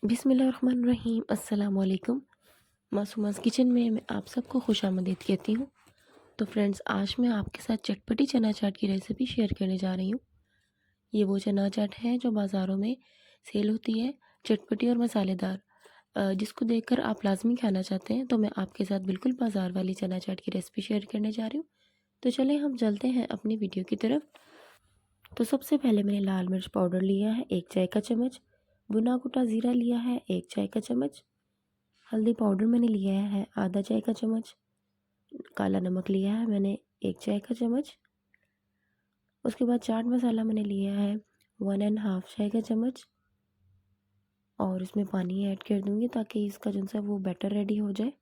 बिस्मिल्लाहिर्रहमानिर्रहीम। अस्सलाम वालेकुम। मासूमास किचन में मैं आप सबको खुशामदीद कहती हूँ। तो फ्रेंड्स, आज मैं आपके साथ चटपटी चना चाट की रेसिपी शेयर करने जा रही हूँ। ये वो चना चाट है जो बाज़ारों में सेल होती है, चटपटी और मसालेदार, जिसको देखकर आप लाज़मी खाना चाहते हैं। तो मैं आपके साथ बिल्कुल बाज़ार वाली चना चाट की रेसिपी शेयर करने जा रही हूँ। तो चलें हम चलते हैं अपनी वीडियो की तरफ। तो सबसे पहले मैंने लाल मिर्च पाउडर लिया है 1 चाय का चम्मच, भुना कुटा ज़ीरा लिया है 1 चाय का चम्मच, हल्दी पाउडर मैंने लिया है आधा चाय का चम्मच, काला नमक लिया है मैंने 1 चाय का चम्मच। उसके बाद चाट मसाला मैंने लिया है 1 एंड हाफ चाय का चम्मच, और इसमें पानी ऐड कर दूंगी ताकि इसका जो सा वो बैटर रेडी हो जाए।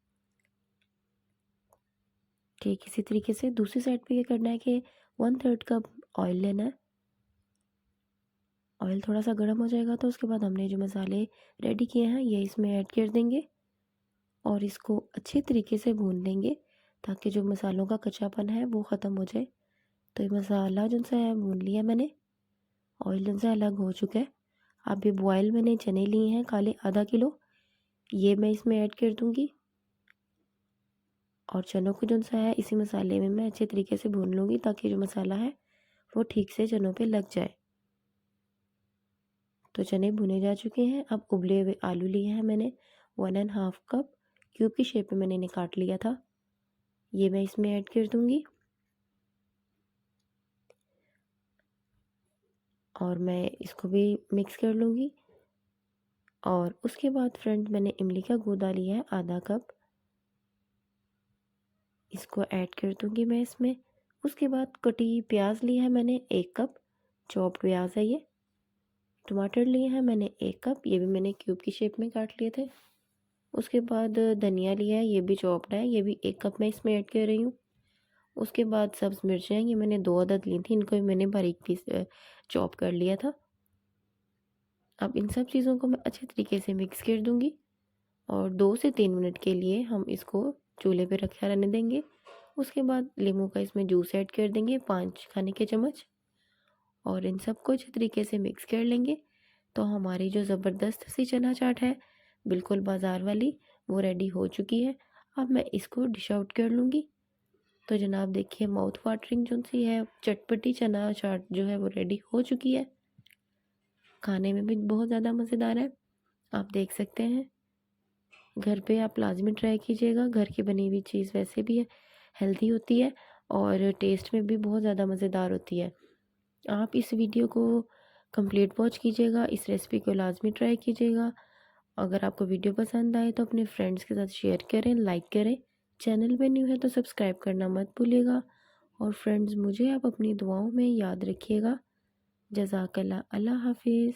ठीक इसी तरीके से दूसरी साइड पे ये करना है कि 1/3 कप ऑयल लेना है। ऑयल थोड़ा सा गर्म हो जाएगा तो उसके बाद हमने जो मसाले रेडी किए हैं ये इसमें ऐड कर देंगे और इसको अच्छे तरीके से भून लेंगे ताकि जो मसालों का कच्चापन है वो ख़त्म हो जाए। तो ये मसाला जो सा है भून लिया मैंने, ऑयल जो सा अलग हो चुका है। अब ये बॉयल मैंने चने लिए हैं काले आधा किलो, ये मैं इसमें ऐड कर दूंगी और चनों को जो सा है इसी मसाले में मैं अच्छे तरीके से भून लूँगी ताकि जो मसाला है वो ठीक से चनों पे लग जाए। तो चने भुने जा चुके हैं। अब उबले हुए आलू लिए हैं मैंने 1 एंड हाफ कप, क्यूब की शेप में मैंने इन्हें काट लिया था, ये मैं इसमें ऐड कर दूंगी और मैं इसको भी मिक्स कर लूँगी। और उसके बाद फ्रेंड मैंने इमली का गूदा लिया है आधा कप, इसको ऐड कर दूंगी मैं इसमें। उसके बाद कटी प्याज लिया है मैंने 1 कप, चॉप्ड प्याज है ये। टमाटर लिए हैं मैंने 1 कप, ये भी मैंने क्यूब की शेप में काट लिए थे। उसके बाद धनिया लिया है, ये भी चॉप्ड है, ये भी 1 कप मैं इसमें ऐड कर रही हूँ। उसके बाद सब्ज़ मिर्चें हैं, ये मैंने 2 अदद ली थी, इनको भी मैंने बारीक पीस चॉप कर लिया था। अब इन सब चीज़ों को मैं अच्छे तरीके से मिक्स कर दूंगी और 2 से 3 मिनट के लिए हम इसको चूल्हे पे रखा रहने देंगे। उसके बाद नींबू का इसमें जूस ऐड कर देंगे 5 खाने के चम्मच और इन सबको अच्छे तरीके से मिक्स कर लेंगे। तो हमारी जो ज़बरदस्त सी चना चाट है बिल्कुल बाज़ार वाली, वो रेडी हो चुकी है। अब मैं इसको डिश आउट कर लूँगी। तो जनाब देखिए, माउथ वाटरिंग जो सी है चटपटी चना चाट जो है वो रेडी हो चुकी है। खाने में भी बहुत ज़्यादा मज़ेदार है, आप देख सकते हैं। घर पे आप लाजमी ट्राई कीजिएगा, घर की बनी हुई चीज़ वैसे भी हेल्दी होती है और टेस्ट में भी बहुत ज़्यादा मज़ेदार होती है। आप इस वीडियो को कंप्लीट वॉच कीजिएगा, इस रेसिपी को लाजमी ट्राई कीजिएगा। अगर आपको वीडियो पसंद आए तो अपने फ्रेंड्स के साथ शेयर करें, लाइक करें। चैनल पे न्यू है तो सब्सक्राइब करना मत भूलिएगा। और फ्रेंड्स, मुझे आप अपनी दुआओं में याद रखिएगा। जज़ाकल्लाह। अल्लाह हाफिज़।